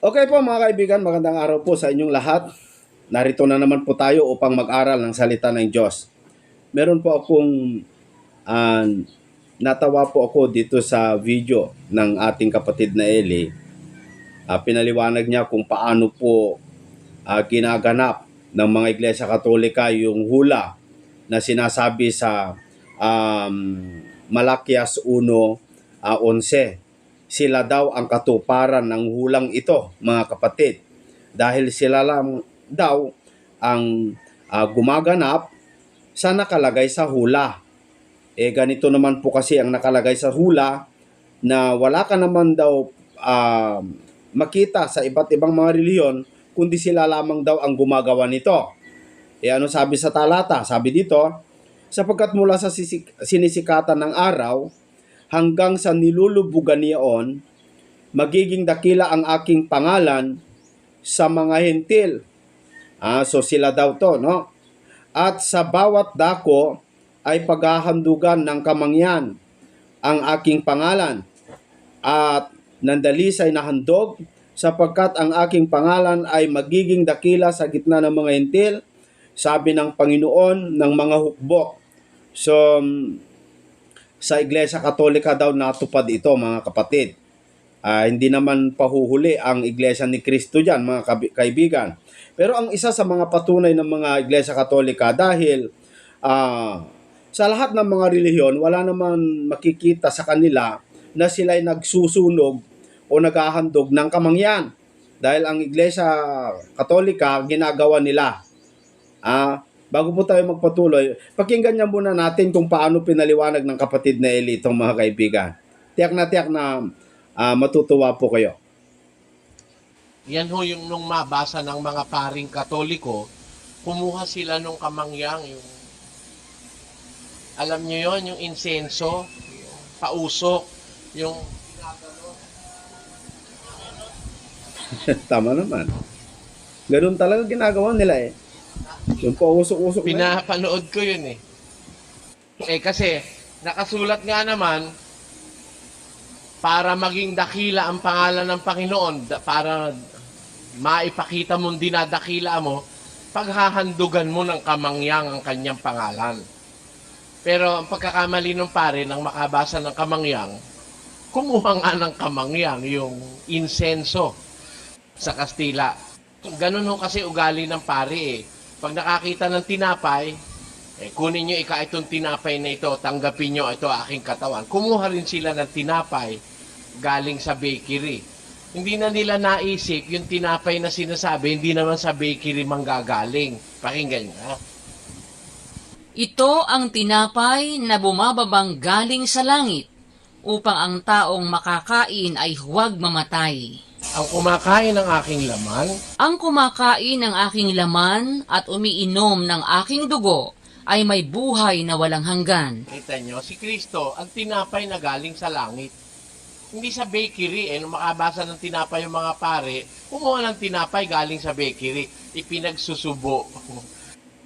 Okay po mga kaibigan, magandang araw po sa inyong lahat. Narito na naman po tayo upang mag-aral ng salita ng Diyos. Meron po akong ah, natawa po ako dito sa video ng ating kapatid na Eli. Pinaliwanag niya kung paano po ginaganap ng mga Iglesia Katolika yung hula na sinasabi sa um, Malakias 1:11. Sila daw ang katuparan ng hulang ito, mga kapatid. Dahil sila lang daw ang gumaganap sa nakalagay sa hula. Ganito naman po kasi ang nakalagay sa hula na wala ka naman daw makita sa iba't ibang mga reliyon kundi sila lamang daw ang gumagawa nito. Ano sabi sa talata? Sabi dito, sapagkat mula sa sinisikatan ng araw hanggang sa nilulubugan niyaon, magiging dakila ang aking pangalan sa mga hentil. So sila daw to, no? At sa bawat dako ay paghahandugan ng kamangyan ang aking pangalan. At nandalisay na handog sapagkat ang aking pangalan ay magiging dakila sa gitna ng mga hentil, sabi ng Panginoon ng mga hukbo. So, sa Iglesia Katolika daw natupad ito, mga kapatid. Hindi naman pahuhuli ang Iglesia ni Cristo dyan, mga kaibigan. Pero ang isa sa mga patunay ng mga Iglesia Katolika, dahil sa lahat ng mga relihiyon, wala naman makikita sa kanila na sila'y nagsusunog o naghahandog ng kamangyan. Dahil ang Iglesia Katolika, ginagawa nila. Bago po tayo magpatuloy, pakinggan niya muna natin kung paano pinaliwanag ng kapatid na Eli itong mga kaibigan. Tiyak na matutuwa po kayo. Yan ho yung nung mabasa ng mga paring Katoliko, kumuha sila nung kamangyang, yung, alam nyo yon, yung insenso, yung pausok, yung Tama naman. Ganun talaga ginagawa nila Yung pausok-usok na pinapanood ko yun kasi nakasulat nga naman para maging dakila ang pangalan ng Panginoon, para maipakita mong dinadakila mo, paghahandugan mo ng kamangyang ang kanyang pangalan. Pero ang pagkakamali ng pare nang makabasa ng kamangyang, kumuha nga ng kamangyang, yung insenso sa Kastila. Ganun ho kasi ugali ng pare Pag nakakita ng tinapay, kunin nyo itong tinapay na ito, tanggapin nyo ito aking katawan. Kumuha rin sila ng tinapay galing sa bakery. Hindi na nila naisip yung tinapay na sinasabi, hindi naman sa bakery manggagaling. Pakinggan nyo. Ito ang tinapay na bumababang galing sa langit, upang ang taong makakain ay huwag mamatay. Ang kumakain ng aking laman, Ang kumakain ng aking laman at umiinom ng aking dugo ay may buhay na walang hanggan. kita nyo, si Kristo, ang tinapay na galing sa langit. Hindi sa bakery, nung makabasa ng tinapay yung mga pare, kumuha ng tinapay galing sa bakery, ipinagsusubo.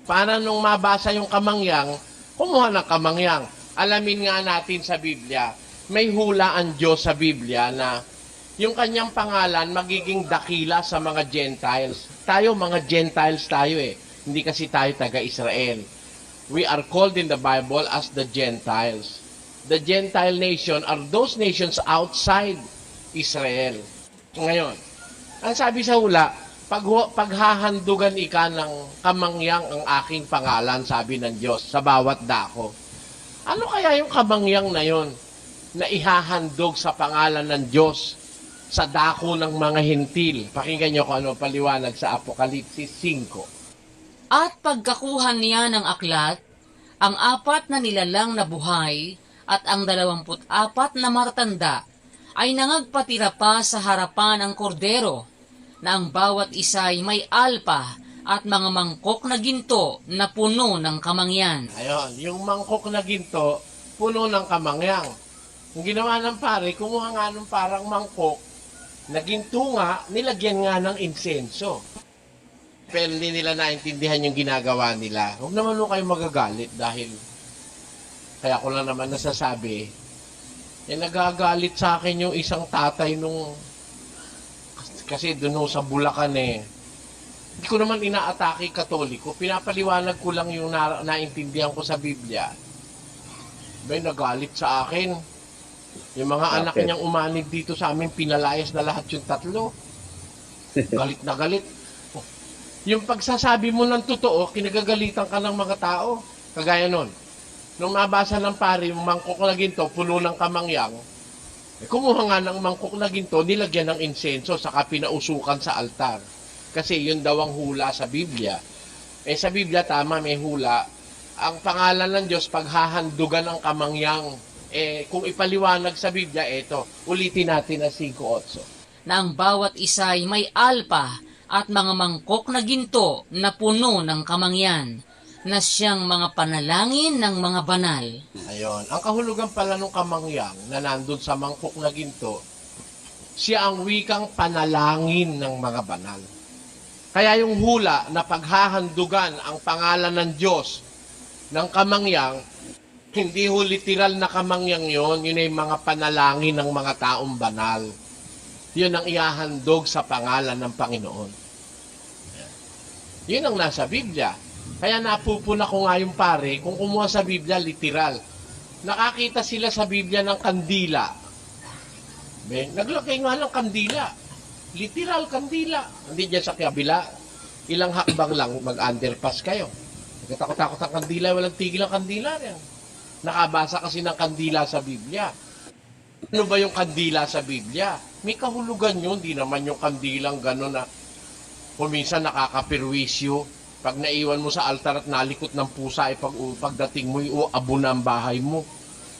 Para nung mabasa yung kamangyang, kumuha ng kamangyang. Alamin nga natin sa Biblia, may hula ang Diyos sa Biblia na yung kanyang pangalan magiging dakila sa mga Gentiles. Tayo, mga Gentiles tayo Hindi kasi tayo taga-Israel. We are called in the Bible as the Gentiles. The Gentile nation are those nations outside Israel. Ngayon, ang sabi sa hula, paghahandugan ika ng kamangyang ang aking pangalan, sabi ng Diyos, sa bawat dako. Ano kaya yung kamangyang na yon na ihahandog sa pangalan ng Diyos sa dako ng mga hentil? Pakinggan nyo kung ano paliwanag sa Apokalipsis 5. At pagkakuha niya ng aklat, ang 4 na nilalang na buhay at ang 24 na matatanda ay nangagpatira pa sa harapan ng kordero, na ang bawat isa ay may alpa at mga mangkok na ginto na puno ng kamangyan. Ayun, yung mangkok na ginto, puno ng kamangyang. Yung ginawa ng pare, kumuha nga ng parang mangkok, na ginto nga, nilagyan nga ng insenso. Pero hindi nila naintindihan yung ginagawa nila. Huwag naman mo kayo magagalit dahil kaya ko lang naman nasasabi, nagagalit sa akin yung isang tatay nung Kasi doon ho sa Bulacan hindi ko naman inaatake Katoliko. Pinapaliwanag ko lang yung naintindihan ko sa Biblia. May nagalit sa akin. Yung mga anak Okay. niyang umanib dito sa amin, pinalayas na lahat yung tatlo. Galit na galit. Yung pagsasabi mo ng totoo, kinagagalitan ka ng mga tao. Kagaya nun. Nung nabasa ng pare, yung mangkok na ginto, puno ng kamangyang, kumuha nga ng mangkok na ginto, nilagyan ng insenso, saka pinausukan sa altar. Kasi yun daw ang hula sa Biblia. Sa Biblia, tama, may hula. Ang pangalan ng Diyos, paghahandugan ng kamangyang. Kung ipaliwanag sa Biblia, ulitin natin ang 5:8. Na ang bawat isa ay may alpa at mga mangkok na ginto na puno ng kamangyan, na siyang mga panalangin ng mga banal. Ayun. Ang kahulugan pala ng kamangyang na nandun sa mangkok na ginto, siya ang wikang panalangin ng mga banal. Kaya yung hula na paghahandugan ang pangalan ng Diyos ng kamangyang, hindi ho literal na kamangyang yun ay mga panalangin ng mga taong banal. Yun ang ihahandog sa pangalan ng Panginoon. Yun ang nasa Biblia. Kaya napupuna ko nga yung pare, kung kumuha sa Biblia, literal. Nakakita sila sa Biblia ng kandila. Naglagay nga ng kandila. Literal kandila. Hindi dyan sa kabila. Ilang hakbang lang mag-underpass kayo. Nagkatakot-takot ang kandila, walang tigil ang kandila rin. Nakabasa kasi ng kandila sa Biblia. Ano ba yung kandila sa Biblia? May kahulugan yun, di naman yung kandilang gano'n na kuminsan nakakapirwisyo. Pag naiwan mo sa altar at nalikot ng pusa, pagdating mo, abo na ang bahay mo.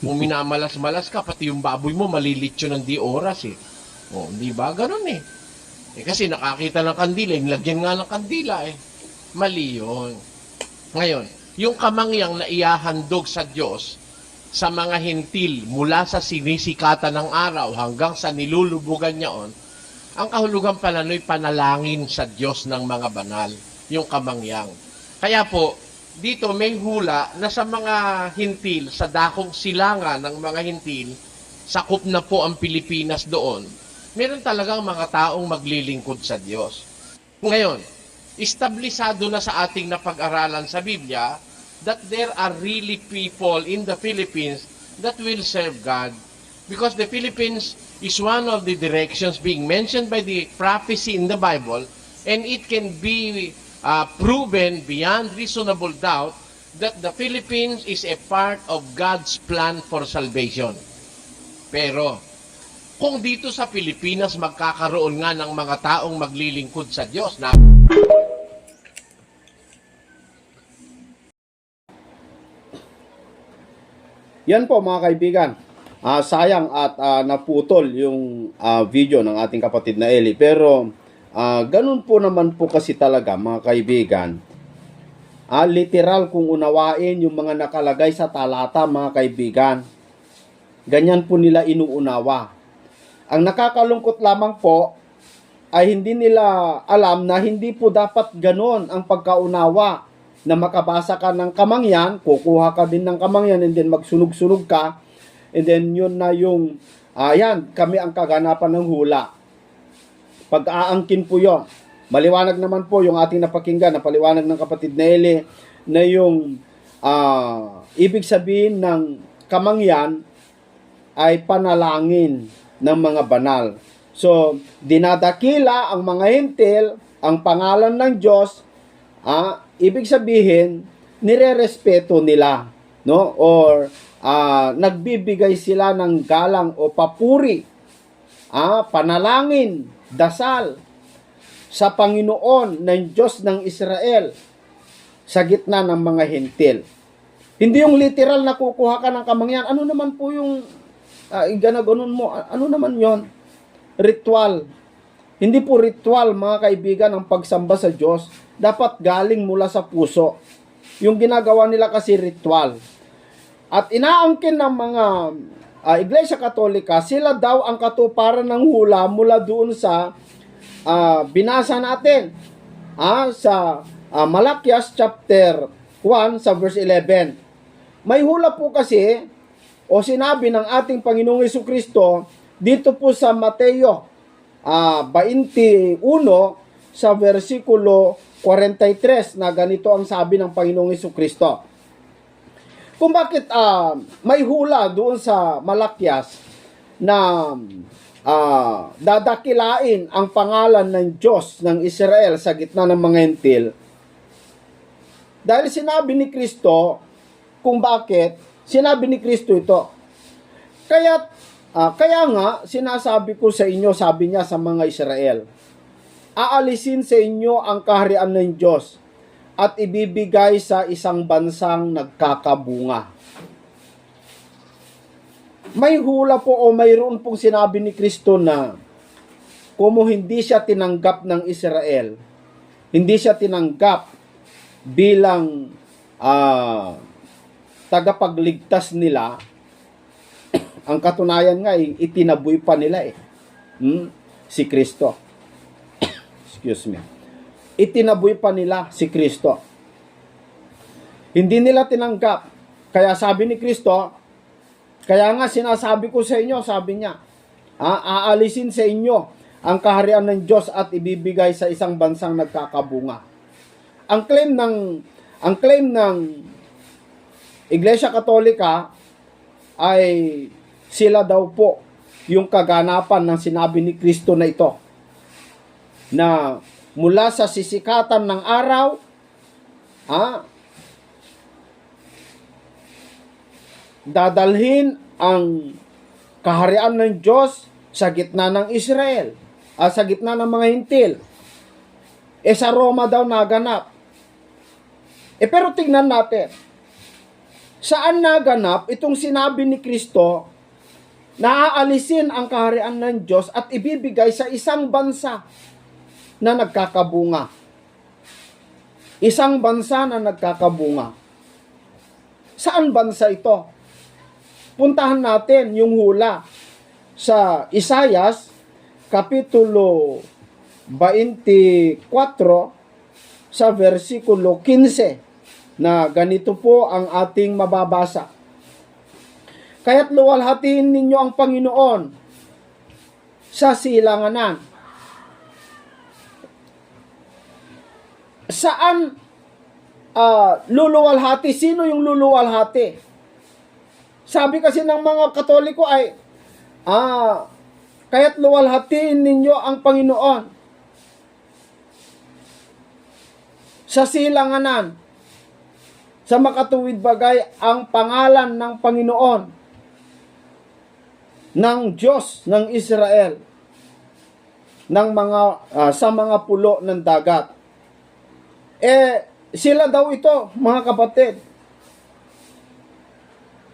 Kung minamalas-malas ka, pati yung baboy mo, malilitsyo ng di oras di ba? Ganun kasi nakakita ng kandila, nilagyan nga ng kandila Mali yun. Ngayon, yung kamangyang na ihahandog sa Diyos sa mga hintil mula sa sinisikatan ng araw hanggang sa nilulubugan niyaon, ang kahulugan pala no'y panalangin sa Diyos ng mga banal, yung kamangyang. Kaya po, dito may hula na sa mga hintil, sa dakong silangan ng mga hintil, sakop na po ang Pilipinas doon, meron talagang mga taong maglilingkod sa Diyos. Ngayon, establisado na sa ating napag-aralan sa Biblia that there are really people in the Philippines that will serve God. Because the Philippines is one of the directions being mentioned by the prophecy in the Bible, and it can be proven beyond reasonable doubt that the Philippines is a part of God's plan for salvation. Pero, kung dito sa Pilipinas magkakaroon nga ng mga taong maglilingkod sa Diyos na Yan po mga kaibigan. Sayang at naputol yung video ng ating kapatid na Eli. Pero ganun po naman po kasi talaga mga kaibigan. Literal kung unawain yung mga nakalagay sa talata mga kaibigan. Ganyan po nila inuunawa. Ang nakakalungkot lamang po ay hindi nila alam na hindi po dapat ganon ang pagkaunawa. Na makabasa ka ng kamangyan, kukuha ka din ng kamangyan, and then magsunog-sunog ka, and then yun na yung, kami ang kaganapan ng hula. Pag-aangkin po yun. Maliwanag naman po yung ating napakinggan, na paliwanag ng kapatid na Eli, na yung ibig sabihin ng kamangyan ay panalangin ng mga banal. So, dinadakila ang mga hintil, ang pangalan ng Diyos, ibig sabihin, nire-respeto nila, no? Or nagbibigay sila ng galang o papuri, panalangin, dasal sa Panginoon ng Diyos ng Israel sa gitna ng mga hintil. Hindi yung literal na kukuha ka ng kamangyan. Ano naman po yung ganun mo? Ano naman yon? Ritual. Hindi po ritual, mga kaibigan, ang pagsamba sa Diyos. Dapat galing mula sa puso. Yung ginagawa nila kasi ritual. At inaangkin ng mga Iglesia Katolika, sila daw ang katuparan ng hula mula doon sa binasa natin. Sa Malakias chapter 1 sa verse 11. May hula po kasi o sinabi ng ating Panginoong Hesukristo dito po sa Mateo 21 sa versikulo 43 na ganito ang sabi ng Panginoong Hesukristo. Kung bakit may hula doon sa Malakyas na dadakilain ang pangalan ng Diyos ng Israel sa gitna ng mga hentil. Dahil sinabi ni Kristo, kung bakit, sinabi ni Kristo ito. Kaya nga, sinasabi ko sa inyo, sabi niya sa mga Israel, aalisin sa inyo ang kaharian ng Diyos at ibibigay sa isang bansang nagkakabunga. May hula po o mayroon pong sinabi ni Kristo na kung hindi siya tinanggap ng Israel, hindi siya tinanggap bilang tagapagligtas nila, ang katunayan nga, itinaboy pa nila si Kristo. Excuse me. Itinaboy pa nila si Kristo. Hindi nila tinanggap. Kaya sabi ni Kristo, kaya nga sinasabi ko sa inyo, sabi niya, aalisin sa inyo ang kaharian ng Diyos at ibibigay sa isang bansang nagkakabunga. Ang claim ng Iglesia Katolika ay sila daw po yung kaganapan ng sinabi ni Kristo na ito, na mula sa sisikatan ng araw, dadalhin ang kaharian ng Diyos sa gitna ng Israel, sa gitna ng mga hintil. Sa Roma daw naganap. Pero tingnan natin, saan naganap itong sinabi ni Kristo na aalisin ang kaharian ng Diyos at ibibigay sa isang bansa na nagkakabunga. Isang bansa na nagkakabunga. Saan bansa ito? Puntahan natin yung hula sa Isayas, Kapitulo 24, sa versikulo 15, na ganito po ang ating mababasa. Kaya't luwalhatiin ninyo ang Panginoon sa silanganan. Saan luluwalhati? Sino yung luluwalhati? Sabi kasi ng mga Katoliko ay, kaya't luwalhatiin ninyo ang Panginoon sa silanganan, sa makatuwid bagay ang pangalan ng Panginoon, ng Diyos ng Israel, ng sa mga pulo ng dagat. Sila daw ito, mga kapatid.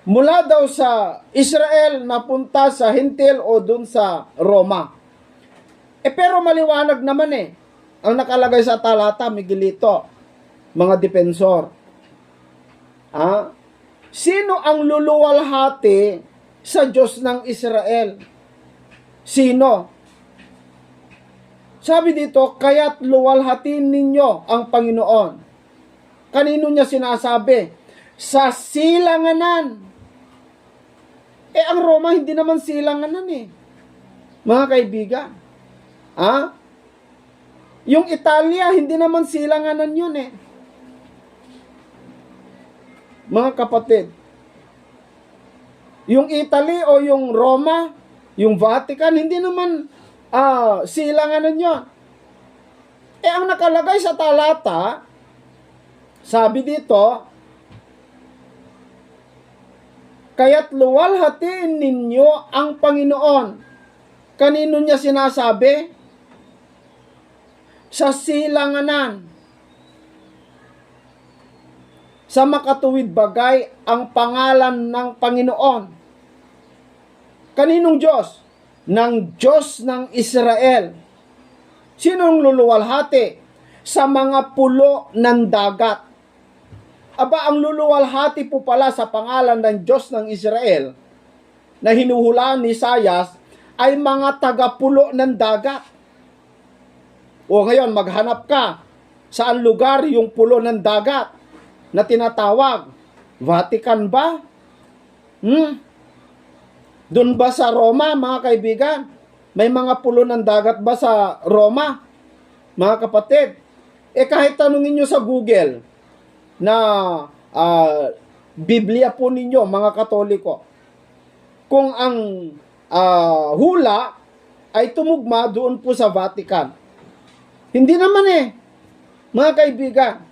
Mula daw sa Israel napunta sa Hintil o dun sa Roma. Pero maliwanag naman ang nakalagay sa talata, Miguelito, mga depensor. Sino ang luluwalhati sa Diyos ng Israel? Sino? Sabi dito, kaya't luwalhatin ninyo ang Panginoon. Kanino niya sinasabi? Sa silanganan. Ang Roma, hindi naman silanganan mga kaibigan. Yung Italia, hindi naman silanganan yun mga kapatid. Yung Italy o yung Roma, yung Vatican, hindi naman silanganan yun. Ang nakalagay sa talata, sabi dito, kaya't luwalhatiin ninyo ang Panginoon. Kanino niya sinasabi? Sa silanganan. Sa makatuwid bagay ang pangalan ng Panginoon. Kaninong Diyos? Ng Diyos ng Israel. Sinong luluwalhati? Sa mga pulo ng dagat. Ang luluwalhati po pala sa pangalan ng Diyos ng Israel na hinuhulaan ni Isayas ay mga tagapulo ng dagat. O ngayon, maghanap ka saan lugar yung pulo ng dagat na tinatawag. Vatican ba? Doon ba sa Roma, mga kaibigan? May mga pulo ng dagat ba sa Roma? Mga kapatid, kahit tanungin nyo sa Google na Biblia po ninyo, mga Katoliko, kung ang hula ay tumugma doon po sa Vatican. Hindi naman mga kaibigan.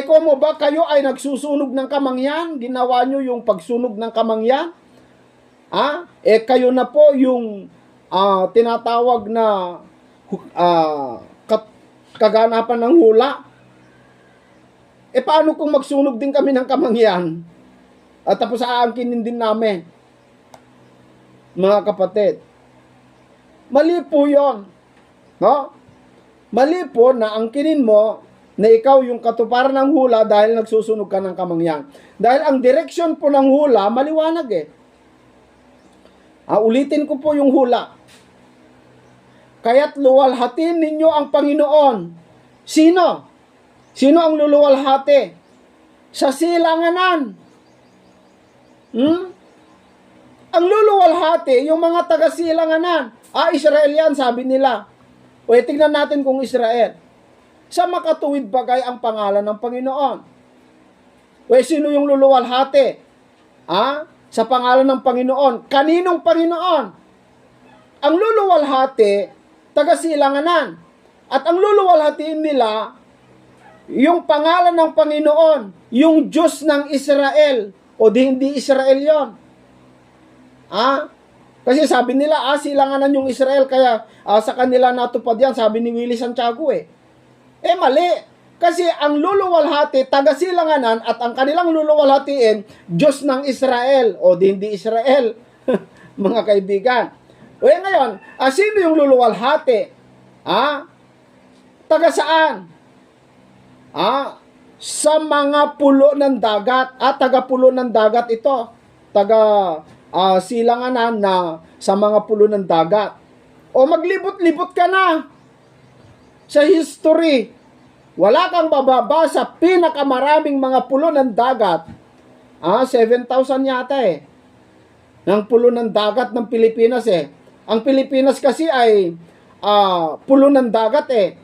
Kung ba kayo ay nagsusunog ng kamangyan, ginawa nyo yung pagsunog ng kamangyan, kayo na po yung tinatawag na kaganapan ng hula. Paano kung magsunog din kami ng kamangyan? At tapos aangkinin din namin. Mga kapatid, mali po yun. No? Mali po na angkinin mo na ikaw yung katuparan ng hula dahil nagsusunog ka ng kamangyan. Dahil ang direksyon po ng hula, maliwanag ulitin ko po yung hula. Kaya't luwalhatin ninyo ang Panginoon. Sino? Sino ang luluwalhati? Sa silanganan. Ang luluwalhati, yung mga taga-silanganan. Israel yan, sabi nila. Tingnan natin kung Israel. Sa makatuwid bagay ang pangalan ng Panginoon. Sino yung luluwalhati? Sa pangalan ng Panginoon. Kaninong Panginoon? Ang luluwalhati, taga-silanganan. At ang luluwalhatiin nila, yung pangalan ng Panginoon, yung Diyos ng Israel, o hindi Israel yon. Kasi sabi nila, silanganan yung Israel, kaya sa kanila natupad yan, sabi ni Willie Santiago mali. Kasi ang luluwalhati, taga-silanganan, at ang kanilang luluwalhatiin, Diyos ng Israel, o hindi Israel, mga kaibigan. Ngayon, sino yung luluwalhati? Taga saan? Sa mga pulo ng dagat. Taga pulo ng dagat ito. Taga silanganan na sa mga pulo ng dagat. Maglibot-libot ka na sa history. Wala kang bababa sa pinakamaraming mga pulo ng dagat. 7,000 yata ng pulo ng dagat ng Pilipinas Ang Pilipinas kasi ay pulo ng dagat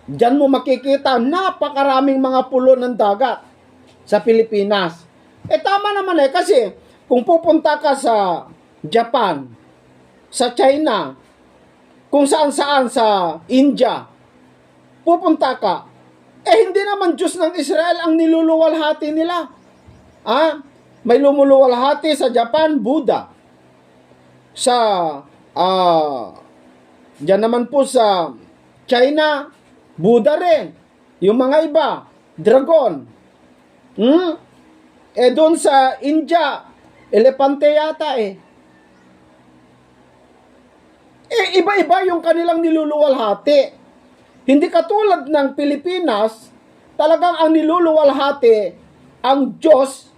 Diyan mo makikita napakaraming mga pulo ng dagat sa Pilipinas. Tama naman kasi kung pupunta ka sa Japan, sa China, kung saan-saan sa India, pupunta ka, hindi naman Diyos ng Israel ang niluluwalhati nila. May lumuluwalhati sa Japan, Buddha. Sa, diyan naman po sa China, Buddha rin. Yung mga iba, dragon. Doon sa India, elepante yata iba-iba yung kanilang niluluwalhati. Hindi katulad ng Pilipinas, talagang ang niluluwalhati, ang Diyos.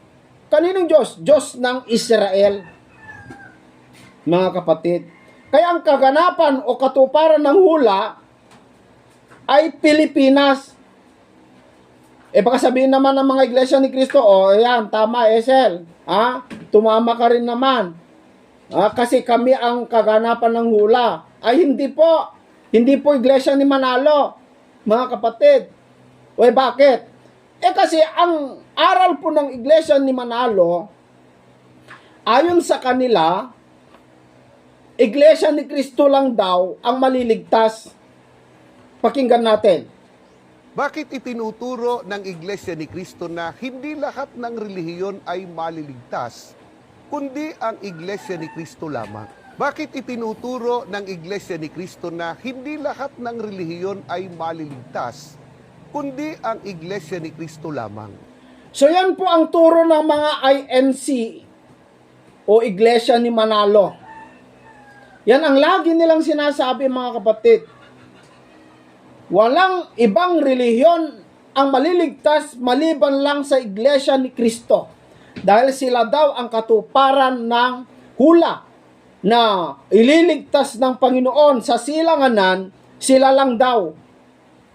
Kaninong Diyos? Diyos ng Israel. Mga kapatid. Kaya ang kaganapan o katuparan ng hula ay Pilipinas. Baka sabihin naman ng mga iglesia ni Cristo, yan, tama, Esel. Tumama ka rin naman. Kasi kami ang kaganapan ng hula. Hindi po. Hindi po iglesia ni Manalo, mga kapatid. Bakit? Kasi ang aral po ng iglesia ni Manalo, ayon sa kanila, iglesia ni Cristo lang daw ang maliligtas. Pakinggan natin. Bakit itinuturo ng Iglesia ni Cristo na hindi lahat ng relihiyon ay maliligtas, kundi ang Iglesia ni Cristo lamang? Bakit itinuturo ng Iglesia ni Cristo na hindi lahat ng relihiyon ay maliligtas, kundi ang Iglesia ni Cristo lamang? So yan po ang turo ng mga INC o Iglesia ni Manalo. Yan ang lagi nilang sinasabi, mga kapatid. Walang ibang relihiyon ang maliligtas maliban lang sa Iglesia ni Cristo. Dahil sila daw ang katuparan ng hula na ililigtas ng Panginoon sa silanganan, sila lang daw,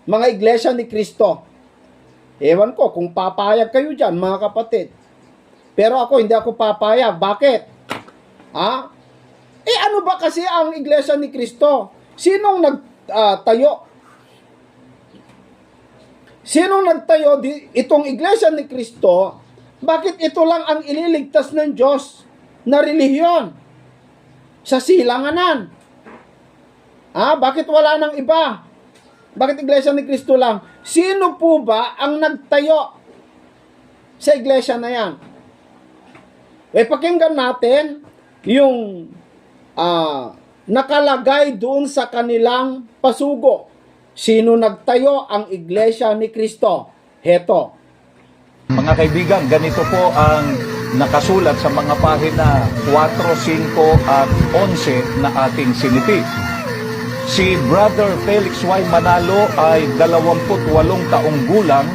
mga Iglesia ni Cristo. Ewan ko kung papayag kayo dyan, mga kapatid. Pero ako, hindi ako papayag. Bakit? Ano ba kasi ang Iglesia ni Cristo? Sinong nagtayo? Sinong nagtayo itong Iglesia ni Cristo? Bakit ito lang ang ililigtas ng Diyos na relihiyon sa silanganan? Bakit wala nang iba? Bakit Iglesia ni Cristo lang? Sino po ba ang nagtayo sa iglesia na yan? Pakinggan natin yung nakalagay doon sa kanilang pasugo. Sino nagtayo ang Iglesia ni Cristo? Heto. Mga kaibigan, ganito po ang nakasulat sa mga pahina 4, 5 at 11 na ating sinipi. Si Brother Felix Y. Manalo ay 28 taong gulang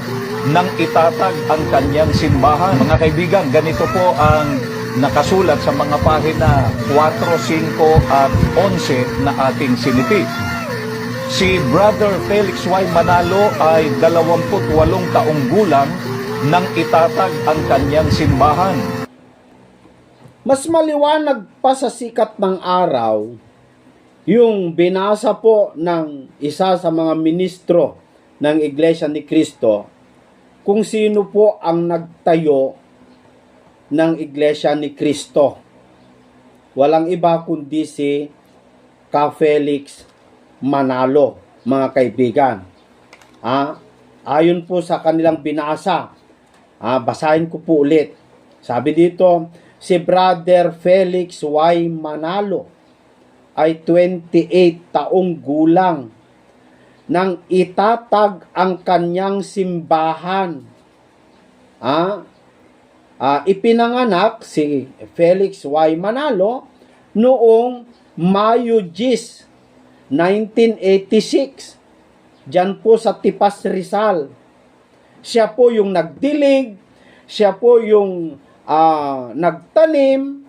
nang itatag ang kanyang simbahan. Mga kaibigan, ganito po ang nakasulat sa mga pahina 4, 5 at 11 na ating sinipi. Si Brother Felix Y. Manalo ay 28 taong gulang nang itatag ang kanyang simbahan. Mas maliwanag pa sa sikat ng araw yung binasa po ng isa sa mga ministro ng Iglesia ni Cristo kung sino po ang nagtayo ng Iglesia ni Cristo. Walang iba kundi si Ka Felix Manalo, mga kaibigan. Ayon po sa kanilang binasa, basahin ko po ulit. Sabi dito, si Brother Felix Y. Manalo ay 28 taong gulang nang itatag ang kanyang simbahan. Ipinanganak si Felix Y. Manalo noong Mayo 10, 1986. Diyan po sa Tipas, Rizal. Siya po yung nagdilig, siya po yung nagtanim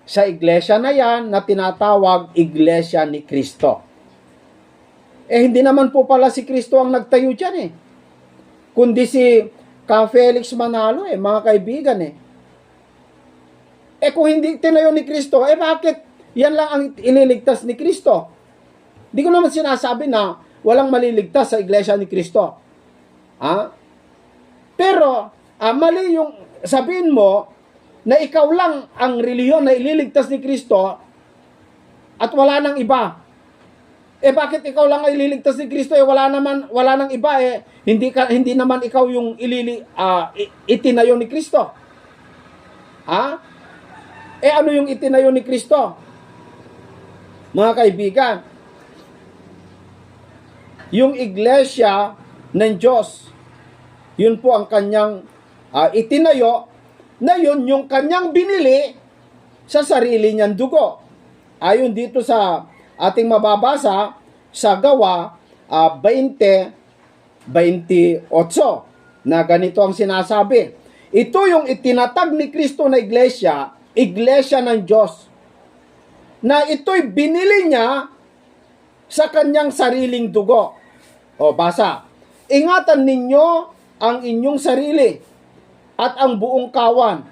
sa iglesia na yan na tinatawag Iglesia ni Cristo. Hindi naman po pala si Cristo ang nagtayo dyan kundi si Ka Felix Manalo mga kaibigan kung hindi tinayo ni Cristo, bakit yan lang ang ililigtas ni Cristo? Di ko naman sinasabi na walang maliligtas sa Iglesia ni Cristo. Pero mali yung sabihin mo na ikaw lang ang relihiyon na ililigtas ni Cristo at wala nang iba. Bakit ikaw lang ang ililigtas ni Cristo? Wala nang iba hindi naman ikaw yung itinayo ni Cristo. Ano yung itinayo ni Cristo? Mga kaibigan, yung iglesia ng Diyos, yun po ang kanyang itinayo, na yun yung kanyang binili sa sarili niyang dugo. Ayon dito sa ating mababasa sa Gawa 20:28 na ganito ang sinasabi. Ito yung itinatag ni Kristo na iglesia ng Diyos, na ito'y binili niya sa kanyang sariling dugo. Basa. Ingatan ninyo ang inyong sarili at ang buong kawan.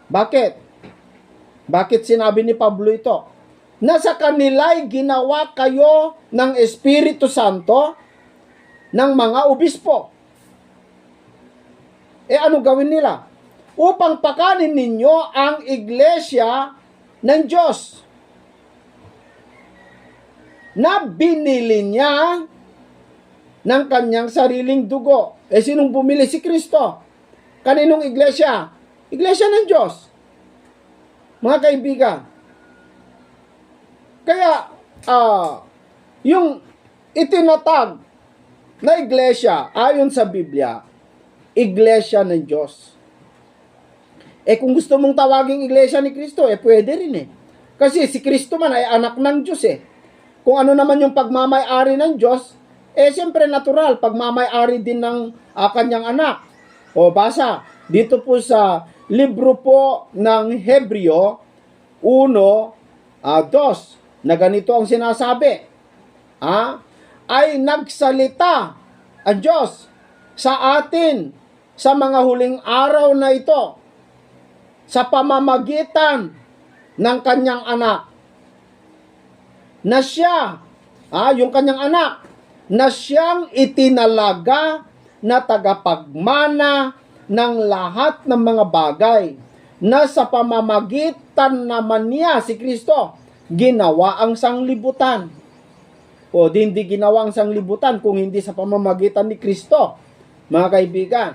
Bakit? Bakit sinabi ni Pablo ito? Na sa kanila'y ginawa kayo ng Espiritu Santo ng mga obispo. Ano gawin nila? Upang pakanin ninyo ang iglesia ng Diyos na binili niya ng kanyang sariling dugo. Sinong bumili? Si Kristo. Kaninong iglesia? Iglesia ng Diyos. Mga kaibigan. Kaya, yung itinatag na iglesia, ayon sa Biblia, iglesia ng Diyos. Kung gusto mong tawaging iglesia ni Kristo, pwede rin Kasi si Kristo man ay anak ng Diyos Kung ano naman yung pagmamay-ari ng Diyos, siyempre natural, pagmamay-ari din ng kanyang anak. Basa, dito po sa libro po ng Hebreo 1:2, na ganito ang sinasabi. Ay nagsalita ang Diyos sa atin sa mga huling araw na ito sa pamamagitan ng kanyang anak na siya, yung kanyang anak, na siyang itinalaga na tagapagmana ng lahat ng mga bagay, na sa pamamagitan naman niya, si Kristo, ginawa ang sanglibutan. O hindi ginawa ang sanglibutan kung hindi sa pamamagitan ni Kristo, mga kaibigan.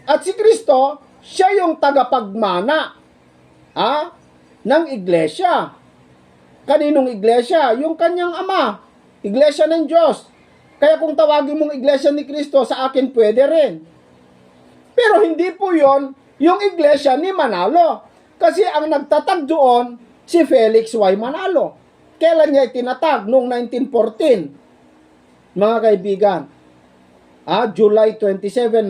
At si Kristo, siya yung tagapagmana ng iglesia. Kaninong iglesia? Yung kanyang ama. Iglesia ng Diyos. Kaya kung tawagin mong iglesia ni Kristo, sa akin pwede rin. Pero hindi po yon yung iglesia ni Manalo. Kasi ang nagtatag doon, si Felix Y. Manalo. Kailan niya itinatag? Noong 1914. Mga kaibigan. July 27,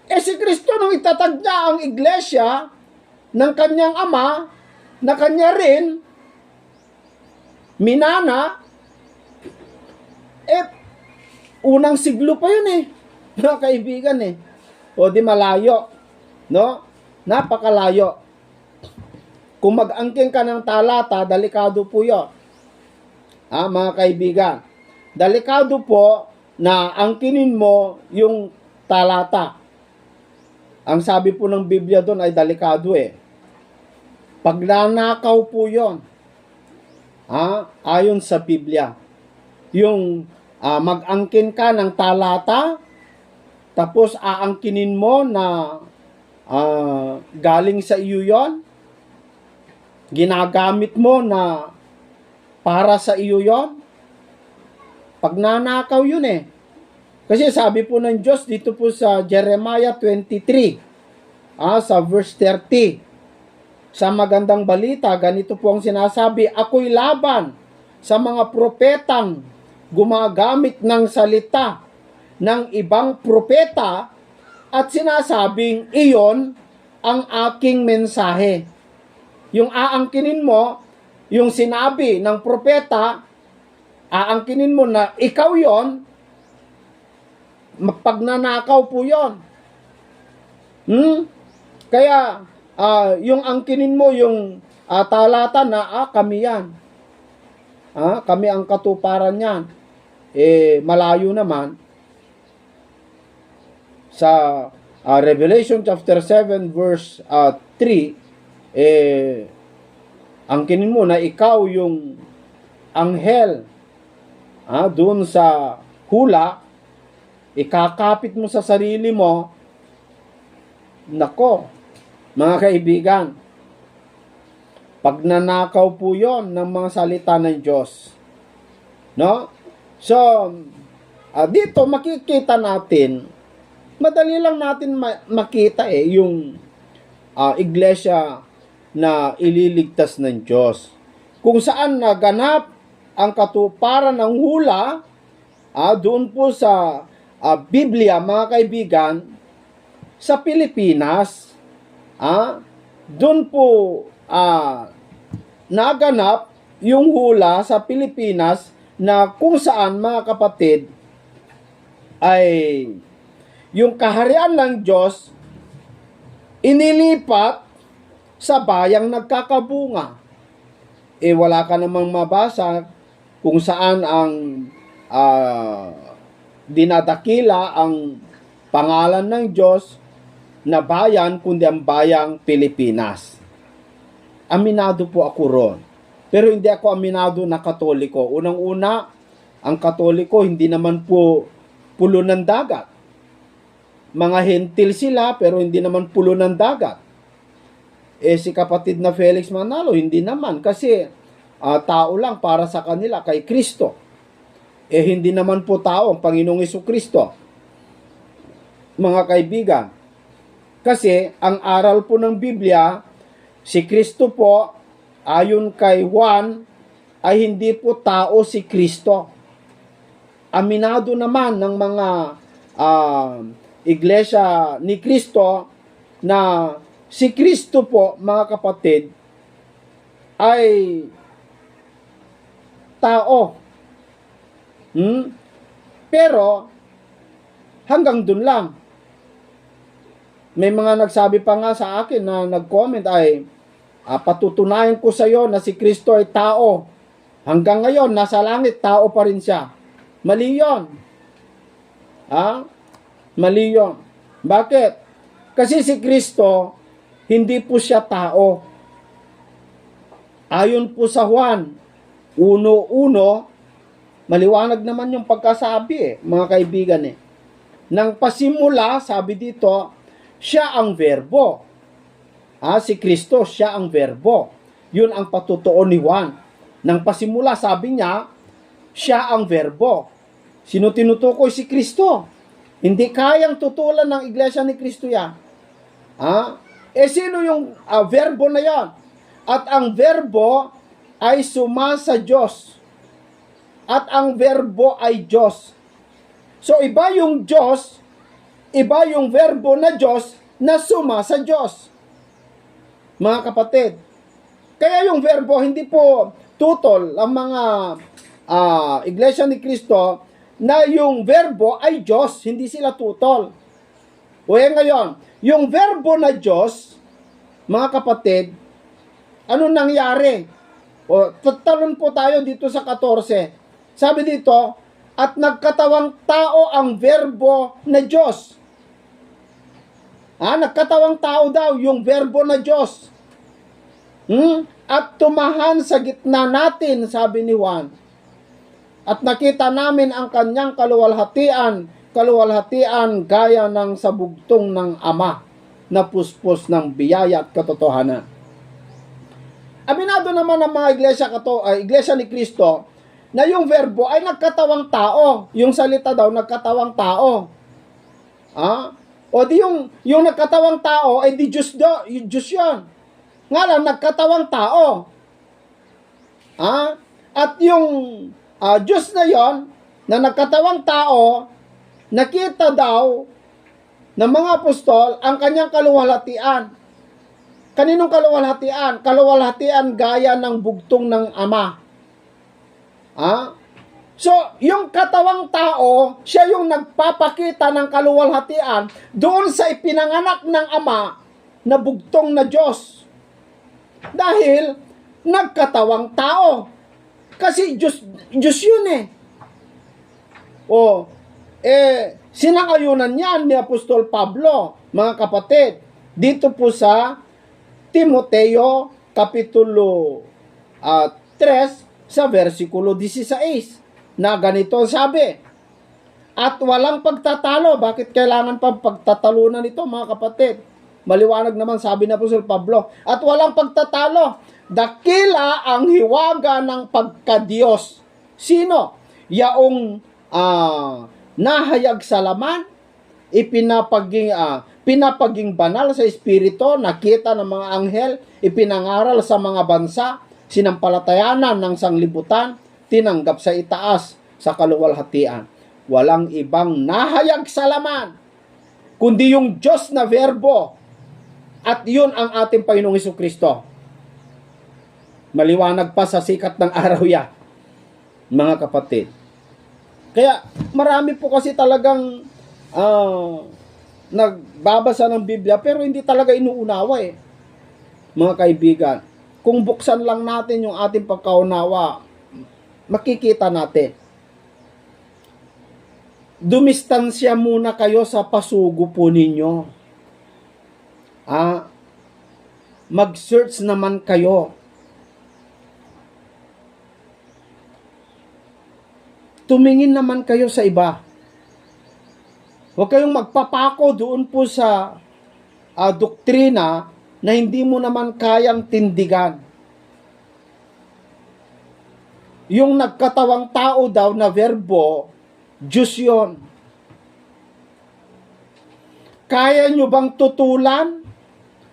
1914. Si Kristo nung itatag niya ang iglesia ng kanyang ama, na kanya rin minana, unang siglo pa yun mga kaibigan O di malayo, no? Napakalayo. Kung mag-angking ka ng talata, delikado po yun. Mga kaibigan, delikado po na angkinin mo yung talata. Ang sabi po ng Biblia doon ay delikado Pagnanakaw po yun. Ayon sa Biblia. Yung mag-angkin ka ng talata, tapos aangkinin mo na galing sa iyo yon, ginagamit mo na para sa iyo yon, pagnanakaw yun Kasi sabi po ng Diyos dito po sa Jeremiah 23, sa verse 30, sa magandang balita, ganito po ang sinasabi, ako'y laban sa mga propetang gumagamit ng salita ng ibang propeta at sinasabing iyon ang aking mensahe. Yung aangkinin mo, yung sinabi ng propeta, aangkinin mo na ikaw yon, pagnanakaw po yon. Kaya, yung angkinin mo yung talata na kami yan. Kami ang katuparan yan. Malayo naman sa Revelation chapter 7 verse 3, angkinin mo na ikaw yung anghel doon sa hula, ikakapit mo sa sarili mo. Nako, mga kaibigan, pagnanakaw po yon ng mga salita ng Diyos. No? So, dito makikita natin, madali lang natin makita yung iglesia na ililigtas ng Diyos. Kung saan naganap ang katuparan ng hula, doon po sa Biblia, mga kaibigan, sa Pilipinas, doon po naganap yung hula sa Pilipinas na kung saan, mga kapatid, ay yung kaharian ng Diyos inilipat sa bayang nagkakabunga. Wala ka namang mabasa kung saan ang dinadakila ang pangalan ng Diyos na bayan, kundi ang bayang Pilipinas. Aminado po ako ron. Pero hindi ako aminado na Katoliko. Unang-una, ang Katoliko hindi naman po pulo ng dagat. Mga hentil sila, pero hindi naman pulo ng dagat. Si kapatid na Felix Manalo, hindi naman. Kasi tao lang para sa kanila, kay Kristo. Hindi naman po tao ang Panginoong Jesucristo. Mga kaibigan, kasi ang aral po ng Biblia, si Kristo po, ayon kay Juan, ay hindi po tao si Kristo. Aminado naman ng mga iglesia ni Kristo na si Kristo po, mga kapatid, ay tao. Pero hanggang dun lang. may mga nagsabi pa nga sa akin na nag-comment ay, patutunayan ko sa iyo na si Kristo ay tao. Hanggang ngayon, nasa langit, tao pa rin siya. Mali yun. Mali yun. Bakit? Kasi si Kristo, hindi po siya tao. Ayon po sa Juan 1:1, maliwanag naman yung pagkasabi mga kaibigan Nang pasimula, sabi dito, siya ang verbo. Si Kristo, siya ang verbo. Yun ang patutuon ni Juan. Nang pasimula, sabi niya, siya ang verbo. Sino tinutukoy? Si Kristo. Hindi kayang tutulan ng iglesia ni Kristo yan. Sino yung verbo na yan? At ang verbo ay suma sa Diyos. At ang verbo ay Diyos. So, iba yung Diyos, iba yung verbo na Diyos na suma sa Diyos. Mga kapatid, kaya yung verbo, hindi po tutol ang mga iglesia ni Kristo na yung verbo ay Diyos, hindi sila tutol. Ngayon, yung verbo na Diyos, mga kapatid, ano nangyari? Talon po tayo dito sa 14. Sabi dito, at nagkatawang tao ang verbo na Diyos. Nagkatawang tao daw yung verbo na Diyos. At tumahan sa gitna natin, sabi ni Juan. At nakita namin ang kanyang kaluwalhatian gaya ng sabugtong ng Ama na puspos ng biyaya at katotohanan. Aminado naman ng mga iglesia ni Kristo na yung verbo ay nagkatawang tao. Yung salita daw, nagkatawang tao. O di yung nagkatawang tao, ay di Diyos yun. Nga lang, nagkatawang tao. At yung Diyos na yon na nagkatawang tao, nakita daw ng mga apostol ang kanyang kaluwalhatian. Kaninong kaluwalhatian? Kaluwalhatian gaya ng bugtong ng Ama. So, yung katawang tao, siya yung nagpapakita ng kaluwalhatian doon sa ipinanganak ng Ama na bugtong na Diyos. Dahil nagkatawang tao. Kasi Diyos yun sinangayunan niyan ni Apostol Pablo, mga kapatid, dito po sa Timoteo Kapitulo 3 sa versikulo 16 na ganito sabi, at walang pagtatalo. Bakit kailangan pa pagtatalunan ito, mga kapatid? Maliwanag naman, sabi na Apostol Pablo, at walang pagtatalo, dakila ang hiwaga ng pagkadiyos. Sino? Yaong nahayag sa laman, pinapaging banal sa espiritu, nakita ng mga anghel, ipinangaral sa mga bansa, sinampalatayanan ng sanglibutan, tinanggap sa itaas sa kaluwalhatian. Walang ibang nahayag sa laman, kundi yung Diyos na verbo, at yun ang ating Panginoong Hesukristo. Maliwanag pa sa sikat ng araw yan, mga kapatid. Kaya marami po kasi talagang nagbabasa ng Biblia pero hindi talaga inuunawa mga kaibigan. Kung buksan lang natin yung ating pagkaunawa, makikita natin. Dumistansya muna kayo sa pasugo po ninyo. Mag-search naman kayo. Tumingin naman kayo sa iba. Huwag kayong magpapako doon po sa doktrina na hindi mo naman kayang tindigan. Yung nagkatawang tao daw na verbo, Diyos yun. Kaya nyo bang tutulan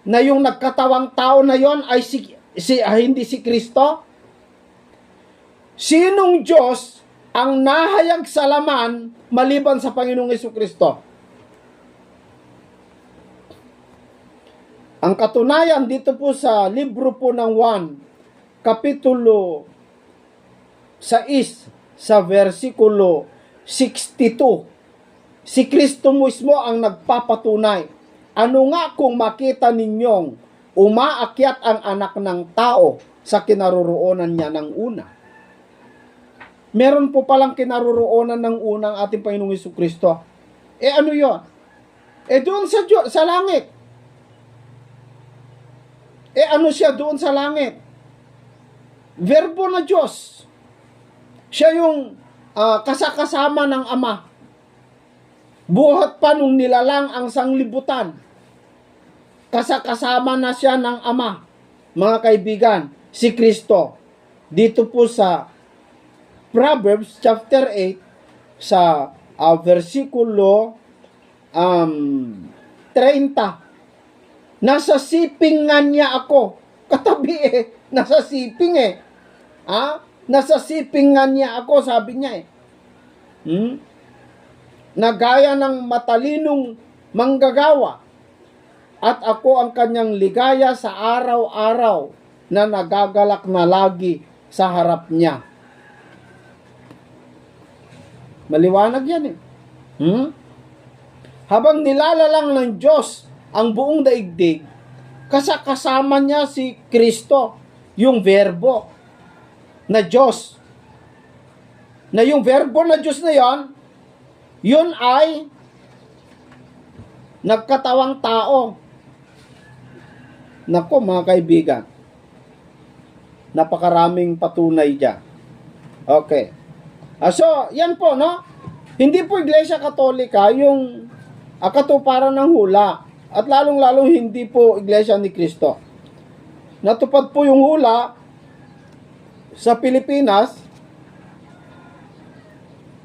na yung nagkatawang tao na yon ay hindi si Kristo? Sinong Diyos ang nahayag sa laman maliban sa Panginoong Hesukristo? Ang katunayan dito po sa libro po ng Juan, Kapitulo 6, sa versikulo 62, si Kristo mismo ang nagpapatunay Ano nga kung makita ninyong umaakyat ang anak ng tao sa kinaroroonan niya ng una? Meron po palang kinaroroonan ng unang ating Panginoong Jesucristo. Ano yun? Doon sa langit. Ano siya doon sa langit? Verbo na Diyos. Siya yung kasakasama ng Ama. Buhat pa nung nilalang ang sanglibutan. Kasakasama na siya ng Ama. Mga kaibigan, si Kristo. Dito po sa Proverbs chapter 8 sa versikulo 30. Nasa sipingan niya ako. Katabi nasa siping Nasa sipingan niya ako, sabi niya Na gaya ng matalinong manggagawa, at ako ang kanyang ligaya sa araw-araw na nagagalak na lagi sa harap niya. Maliwanag yan Habang nilalalang ng Diyos ang buong daigdig, kasama niya si Kristo, yung verbo na Diyos. Na yung verbo na Diyos na yun ay nagkatawang tao. Nako mga kaibigan, napakaraming patunay dyan. Okay. So, yan po, no? Hindi po Iglesia Katolika yung katuparan ng hula. At lalong-lalong hindi po Iglesia ni Cristo. Natupad po yung hula sa Pilipinas,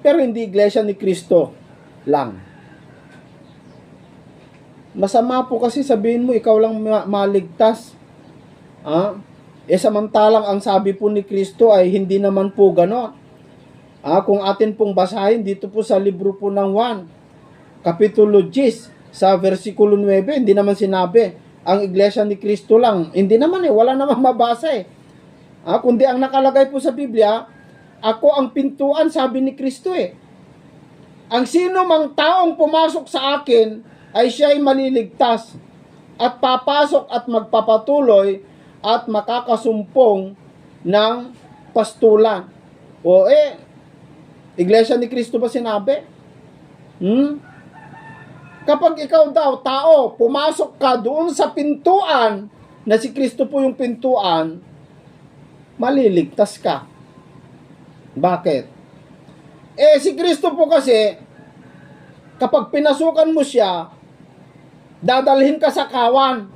pero hindi Iglesia ni Cristo lang. Masama po kasi sabihin mo, ikaw lang maligtas. Samantalang ang sabi po ni Cristo ay hindi naman po ganon. Kung atin pong basahin dito po sa libro po ng 1, Kapitulo 10, sa versikulo 9, hindi naman sinabi, ang Iglesia ni Cristo lang. Hindi naman wala naman mabasa kundi ang nakalagay po sa Biblia, ako ang pintuan, sabi ni Cristo Ang sino mang taong pumasok sa akin, ay siya'y maliligtas, at papasok at magpapatuloy, at makakasumpong ng pastulan. Iglesia ni Cristo ba sinabi? Kapag ikaw daw, tao, pumasok ka doon sa pintuan, na si Kristo po yung pintuan, maliligtas ka. Bakit? Si Kristo po kasi, kapag pinasukan mo siya, dadalhin ka sa kawan.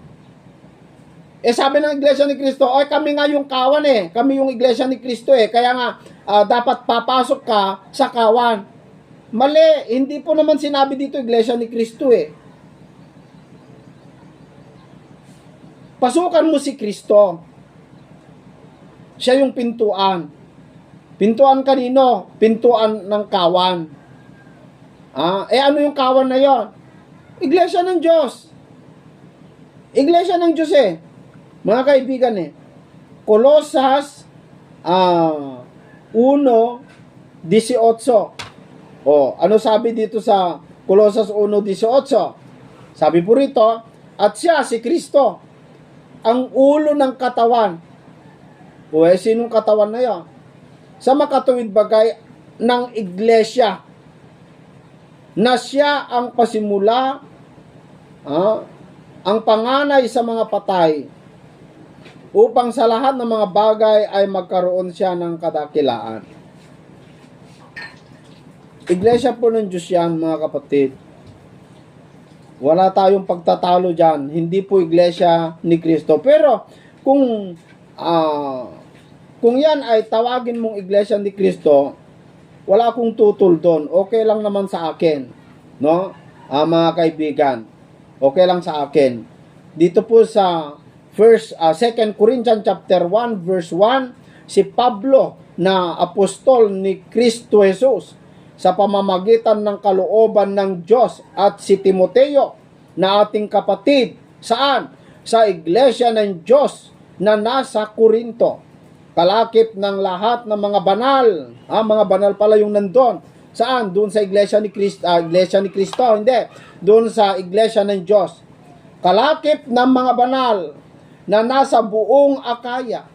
Sabi ng Iglesia ni Cristo, kami nga yung kawan Kami yung Iglesia ni Cristo Kaya nga, dapat papasok ka sa kawan. Mali, hindi po naman sinabi dito Iglesia ni Cristo Pasukan mo si Kristo. Siya yung pintuan. Pintuan kanino? Pintuan ng kawan. Ano yung kawan na yon? Iglesia ng Diyos. Iglesia ng Diyos Mga kaibigan Kolosas 1:18. Ano sabi dito sa Kolosas 1:18? Sabi po rito, at siya, si Kristo, ang ulo ng katawan. Sinong katawan na yon? Sa makatuwid bagay ng iglesia, na siya ang pasimula, ang panganay sa mga patay, upang sa lahat ng mga bagay ay magkaroon siya ng kadakilaan. Iglesia po ng Diyos yan, mga kapatid. Wala tayong pagtatalo dyan. Hindi po Iglesia ni Cristo. Pero kung yan ay tawagin mong Iglesia ni Cristo, wala akong tutol doon. Okay lang naman sa akin. No? Mga kaibigan. Okay lang sa akin. Dito po sa 2 Corinthians chapter 1 verse 1, si Pablo na apostol ni Kristo Jesus sa pamamagitan ng kalooban ng Diyos, at si Timoteo na ating kapatid, saan? Sa Iglesia ng Diyos na nasa Corinto. Kalakip ng lahat ng mga banal. Mga banal pala yung nandun. Saan? Doon sa Iglesia ni Cristo. Iglesia ni Cristo, hindi. Doon sa Iglesia ng Diyos. kalakip ng mga banal na nasa buong Akaya.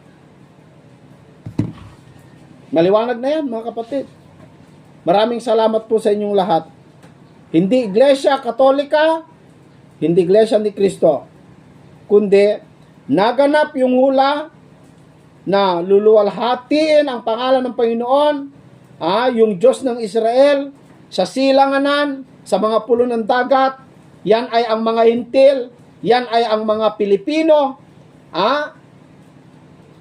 Maliwanag na yan, mga kapatid. Maraming salamat po sa inyong lahat. Hindi Iglesia Katolika, hindi Iglesia ni Cristo, kundi naganap yung hula na luluwalhatiin ang pangalan ng Panginoon, yung Diyos ng Israel, sa silanganan, sa mga pulo ng dagat. Yan ay ang mga Hintil, yan ay ang mga Pilipino.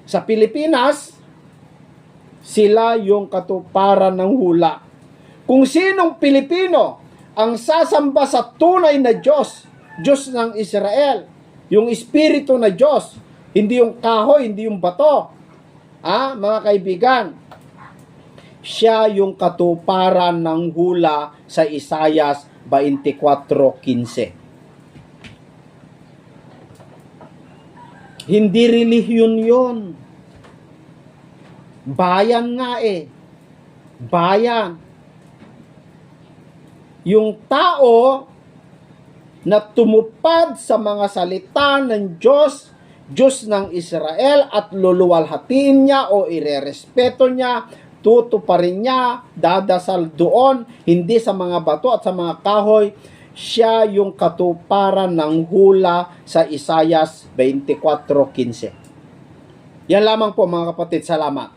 Sa Pilipinas, sila yung katuparan ng hula. Kung sinong Pilipino ang sasamba sa tunay na Diyos, Diyos ng Israel, yung Espiritu na Diyos, hindi yung kahoy, hindi yung bato. Mga kaibigan, siya yung katuparan ng hula sa Isayas 24:15. Hindi relihiyon yun. Bayan nga Bayan. Yung tao na tumupad sa mga salita ng Diyos, Diyos ng Israel, at luluwalhatiin niya o irerespeto niya, tutuparin niya, dadasal doon, hindi sa mga bato at sa mga kahoy, siya yung katuparan ng hula sa Isayas 24:15. Yan lamang po, mga kapatid. Salamat.